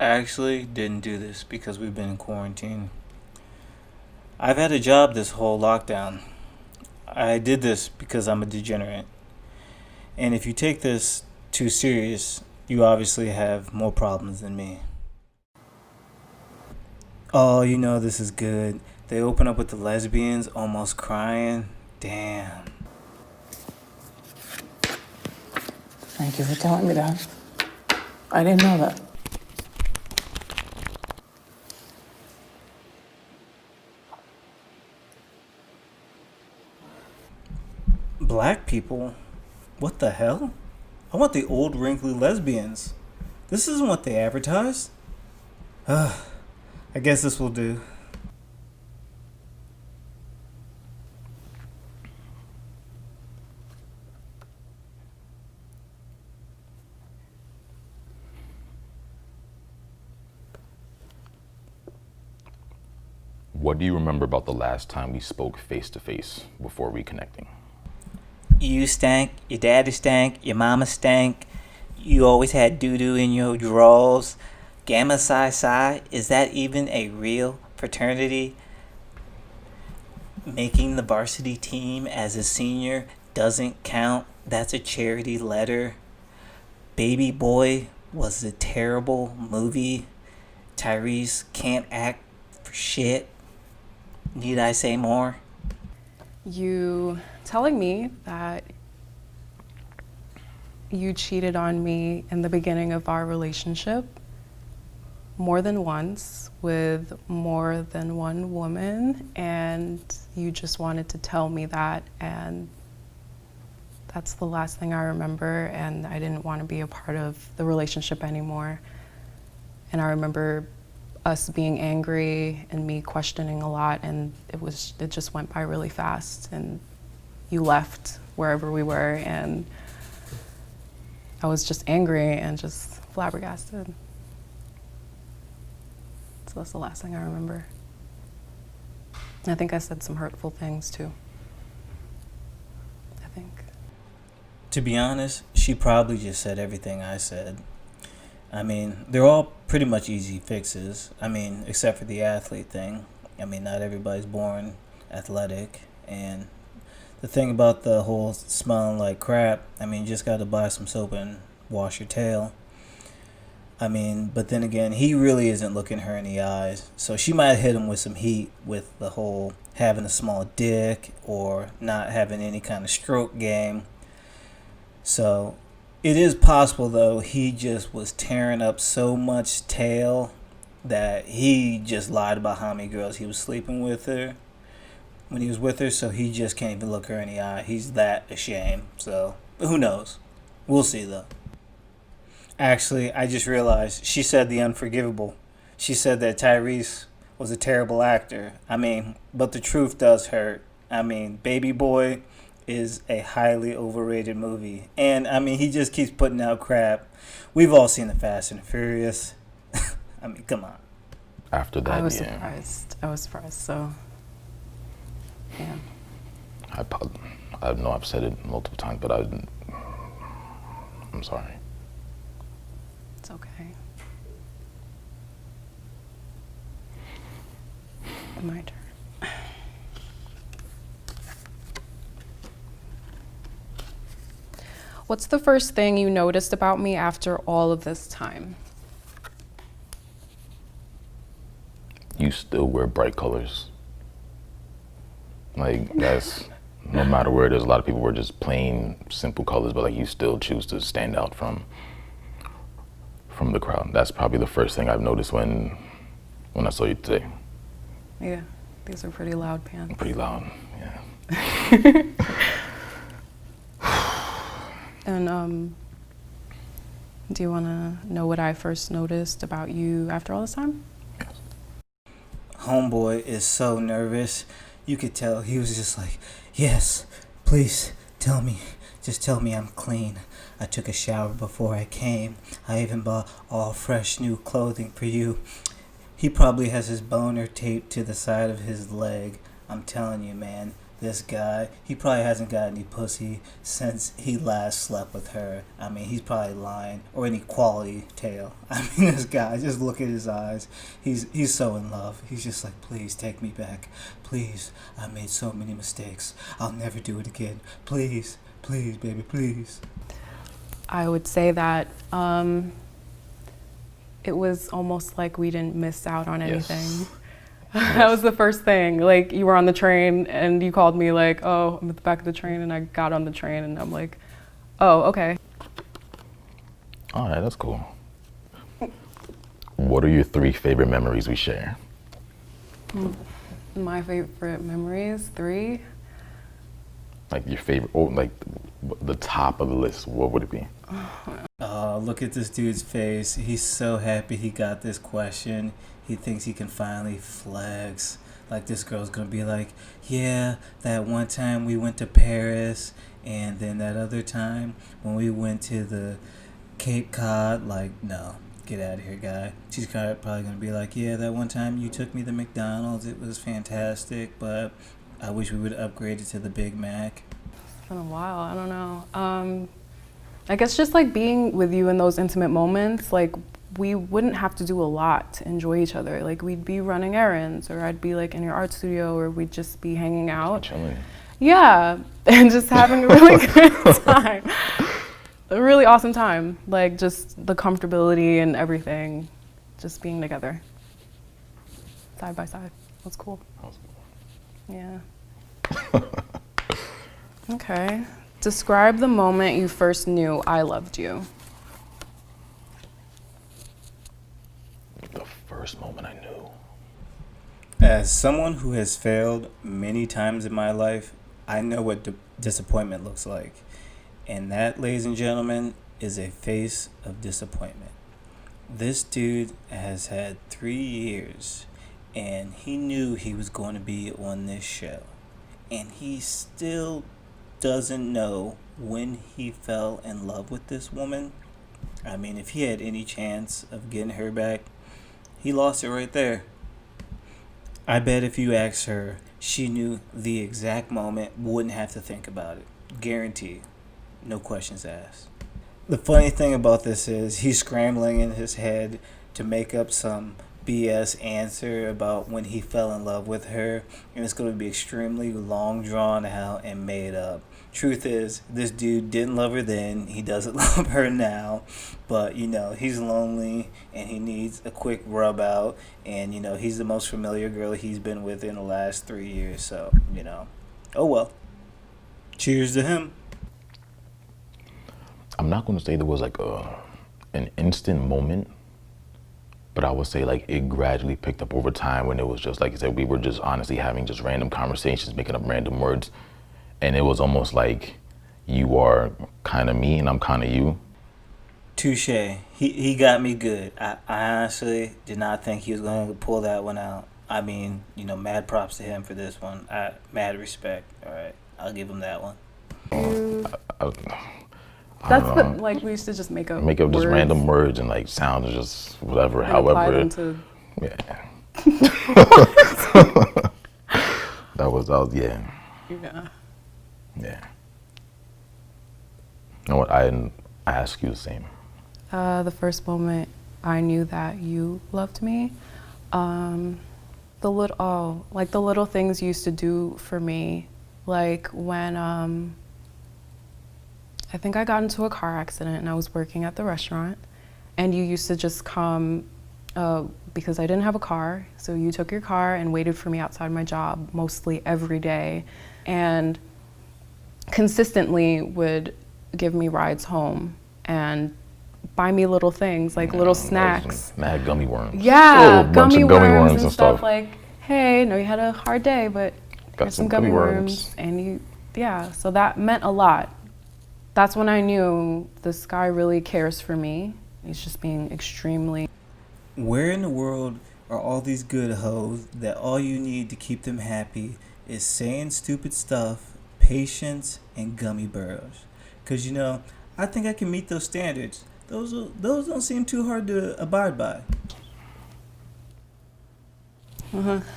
I actually didn't do this because we've been in quarantine. I've had a job this whole lockdown. I did this because I'm a degenerate. And if you take this too serious, you obviously have more problems than me. Oh, this is good. They open up with the lesbians almost crying. Damn. Thank you for telling me that. I didn't know that. Black people? What the hell? I want the old wrinkly lesbians. This isn't what they advertised. Ugh, I guess this will do. What do you remember about the last time we spoke face to face before reconnecting? You stank, your daddy stank, your mama stank. You always had doo doo in your drawers. Gamma Psi Psi, is that even a real fraternity? Making the varsity team as a senior doesn't count. That's a charity letter. Baby Boy was a terrible movie. Tyrese can't act for shit. Need I say more? You telling me that you cheated on me in the beginning of our relationship more than once with more than one woman, and you just wanted to tell me that, and that's the last thing I remember, and I didn't want to be a part of the relationship anymore. And I remember us being angry and me questioning a lot, and it just went by really fast, and you left wherever we were, and I was just angry and just flabbergasted. So that's the last thing I remember. I think I said some hurtful things too. I think. To be honest, she probably just said everything I said. I mean, they're all pretty much easy fixes. I mean, except for the athlete thing. I mean, not everybody's born athletic. And the thing about the whole smelling like crap, I mean, you just got to buy some soap and wash your tail. I mean, but then again, he really isn't looking her in the eyes. So she might hit him with some heat with the whole having a small dick or not having any kind of stroke game. So it is possible, though, he just was tearing up so much tail that he just lied about how many girls he was sleeping with her when he was with her, so he just can't even look her in the eye. He's that ashamed. So who knows? We'll see, though. Actually, I just realized she said the unforgivable. She said that Tyrese was a terrible actor. I mean, but the truth does hurt. I mean, Baby Boy is a highly overrated movie. And, I mean, he just keeps putting out crap. We've all seen The Fast and Furious. I mean, come on. After that, I was yeah. surprised. I was surprised, so yeah. I know I've said it multiple times, but I'm sorry. It's okay. My turn. What's the first thing you noticed about me after all of this time? You still wear bright colors. Like, that's, no matter where it is, a lot of people wear just plain, simple colors, but like you still choose to stand out from the crowd. That's probably the first thing I've noticed when I saw you today. Yeah, these are pretty loud pants. Pretty loud, yeah. And do you want to know what I first noticed about you after all this time? Homeboy is so nervous. You could tell he was just like, yes, please tell me. Just tell me I'm clean. I took a shower before I came. I even bought all fresh new clothing for you. He probably has his boner taped to the side of his leg. I'm telling you, man, this guy, he probably hasn't got any pussy since he last slept with her. I mean, he's probably lying, or any quality tale. I mean, this guy, just look at his eyes. He's so in love. He's just like, please take me back. Please, I made so many mistakes. I'll never do it again. Please, please, baby, please. I would say that it was almost like we didn't miss out on anything. Yes. That was the first thing. Like, you were on the train and you called me like, oh, I'm at the back of the train, and I got on the train and I'm like, oh, okay. All right, that's cool. What are your 3 favorite memories we share? My favorite memories, 3. Like your favorite, or like the top of the list, what would it be? Oh, look at this dude's face. He's so happy he got this question. He thinks he can finally flex. Like, this girl's gonna be like, yeah, that one time we went to Paris, and then that other time when we went to the Cape Cod. Like, no, get out of here, guy. She's probably gonna be like, yeah, that one time you took me to McDonald's. It was fantastic, but I wish we would upgrade it to the Big Mac. It's been a while, I don't know. I guess just like being with you in those intimate moments, like, we wouldn't have to do a lot to enjoy each other. Like, we'd be running errands, or I'd be like in your art studio, or we'd just be hanging out. Chilling. Yeah, and just having a really good time. A really awesome time. Like, just the comfortability and everything, just being together. Side by side. That's cool. Yeah. Okay. Describe the moment you first knew I loved you. The first moment I knew. As someone who has failed many times in my life, I know what disappointment looks like. And that, ladies and gentlemen, is a face of disappointment. This dude has had 3 years, and he knew he was going to be on this show. And he still doesn't know when he fell in love with this woman. I mean, if he had any chance of getting her back, he lost it right there. I bet if you asked her, she knew the exact moment, wouldn't have to think about it. Guaranteed. No questions asked. The funny thing about this is he's scrambling in his head to make up some BS answer about when he fell in love with her, and it's going to be extremely long, drawn out, and made up. Truth is, this dude didn't love her then, he doesn't love her now, but, you know, he's lonely, and he needs a quick rub out, and, you know, he's the most familiar girl he's been with in the last 3 years, so, you know, oh well. Cheers to him. I'm not going to say there was like an instant moment, but I would say like it gradually picked up over time, when it was just like you said, we were just honestly having just random conversations, making up random words, and it was almost like you are kind of me and I'm kind of you. Touche. He got me good. I honestly did not think he was going to pull that one out. I mean, you know, mad props to him for this one. Mad respect. All right, I'll give him that one. That's what, like, we used to just make up just words. Random words and like sounds, just whatever, And apply however. them to... Yeah. that was yeah. Yeah. Yeah. You know what? I ask you the same. The first moment I knew that you loved me, the little things you used to do for me, like when I think I got into a car accident and I was working at the restaurant, and you used to just come because I didn't have a car, so you took your car and waited for me outside my job mostly every day, and consistently would give me rides home and buy me little things, like little snacks. Mad gummy worms. Yeah, a bunch of gummy worms and stuff. Like, hey, know you had a hard day, but Got here's some gummy worms. And so that meant a lot. That's when I knew this guy really cares for me. He's just being extremely... Where in the world are all these good hoes that all you need to keep them happy is saying stupid stuff, patience, and gummy burrows? Because, you know, I think I can meet those standards. Those don't seem too hard to abide by.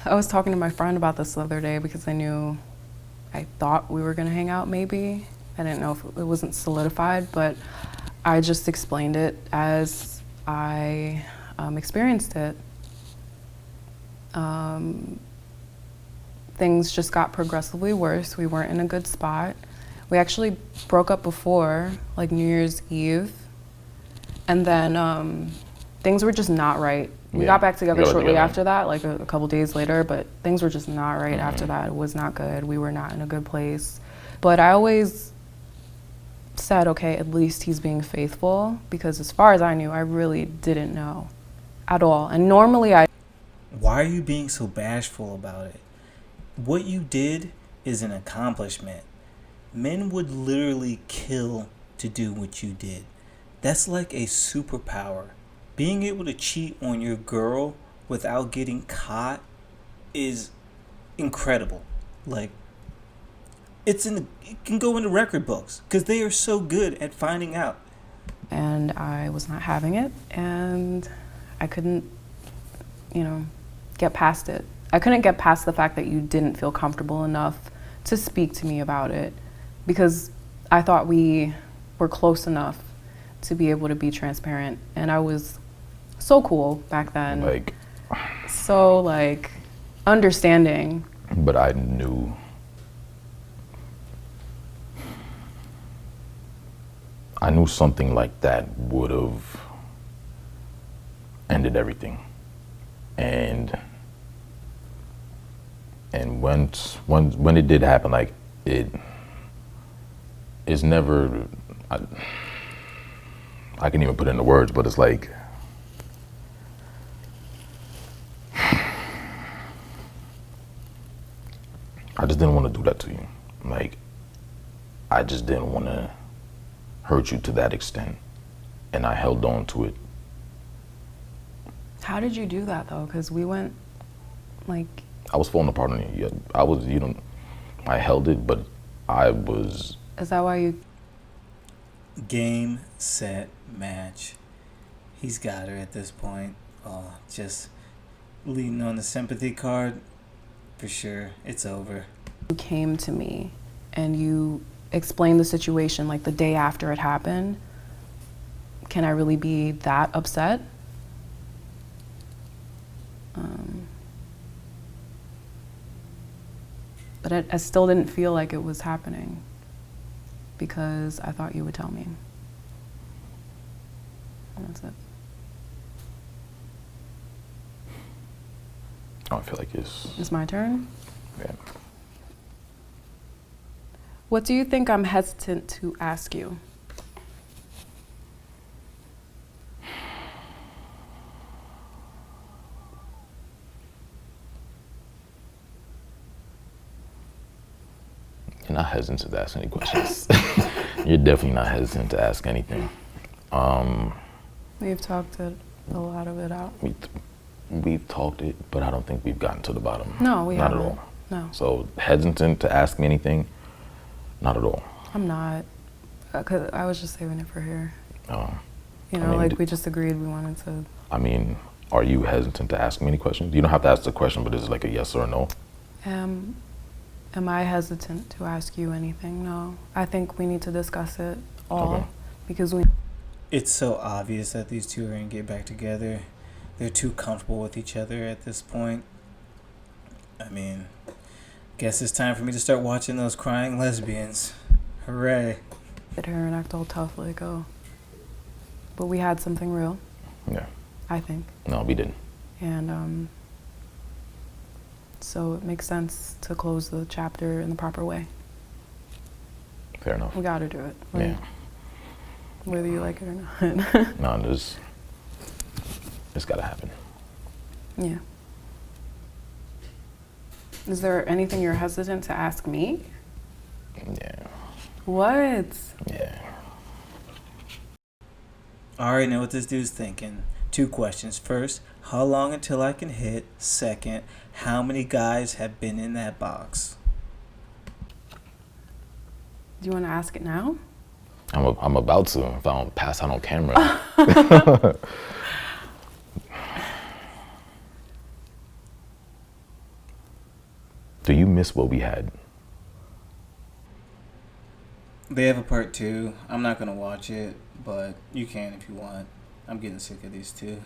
I was talking to my friend about this the other day because I knew I thought we were gonna hang out maybe. I didn't know if it wasn't solidified, but I just explained it as I experienced it. Things just got progressively worse. We weren't in a good spot. We actually broke up before, like New Year's Eve. And then things were just not right. We got back together shortly after that, like a couple days later, but things were just not right after that. It was not good. We were not in a good place. But I always said, okay, at least he's being faithful, because as far as I knew, I really didn't know at all. And normally Why are you being so bashful about it? What you did is an accomplishment. Men would literally kill to do what you did. That's like a superpower. Being able to cheat on your girl without getting caught is incredible. Like, it can go into record books because they are so good at finding out. And I was not having it, and I couldn't, get past it. I couldn't get past the fact that you didn't feel comfortable enough to speak to me about it, because I thought we were close enough to be able to be transparent. And I was so cool back then. So understanding. But I knew. I knew something like that would have ended everything. And when it did happen, it's never, I can even put it into words, but it's like, I just didn't want to do that to you. I just didn't want to hurt you to that extent, and I held on to it. How did you do that though? Because we went I was falling apart on you. I held it, but I was. Is that why you? Game, set, match. He's got her at this point. Just leading on the sympathy card. For sure, it's over. You came to me and you explained the situation like the day after it happened. Can I really be that upset? But I still didn't feel like it was happening, because I thought you would tell me. And that's it. I feel like it's my turn? Yeah. What do you think I'm hesitant to ask you? You're not hesitant to ask any questions. You're definitely not hesitant to ask anything. We've talked a lot of it out. We've talked it, but I don't think we've gotten to the bottom. No, we haven't. Not at all. No. So hesitant to ask me anything? Not at all. I'm not. 'Cause I was just saving it for here. Oh. We just agreed we wanted to. Are you hesitant to ask me any questions? You don't have to ask the question, but is it like a yes or a no? Am I hesitant to ask you anything? No. I think we need to discuss it all. Okay. Because It's so obvious that these two are going to get back together. They're too comfortable with each other at this point. Guess it's time for me to start watching those crying lesbians. Hooray. Hit her and act all tough, but we had something real. Yeah. I think. No, we didn't. And so it makes sense to close the chapter in the proper way. Fair enough. We gotta do it. Yeah. Whether you like it or not. No, it's gotta happen. Yeah. Is there anything you're hesitant to ask me? Yeah. What? Yeah. I already know what this dude's thinking. 2 questions. First, how long until I can hit? Second, how many guys have been in that box? Do you want to ask it now? I'm about to, if I don't pass out on camera. Do you miss what we had? They have a part 2. I'm not gonna watch it, but you can if you want. I'm getting sick of these two.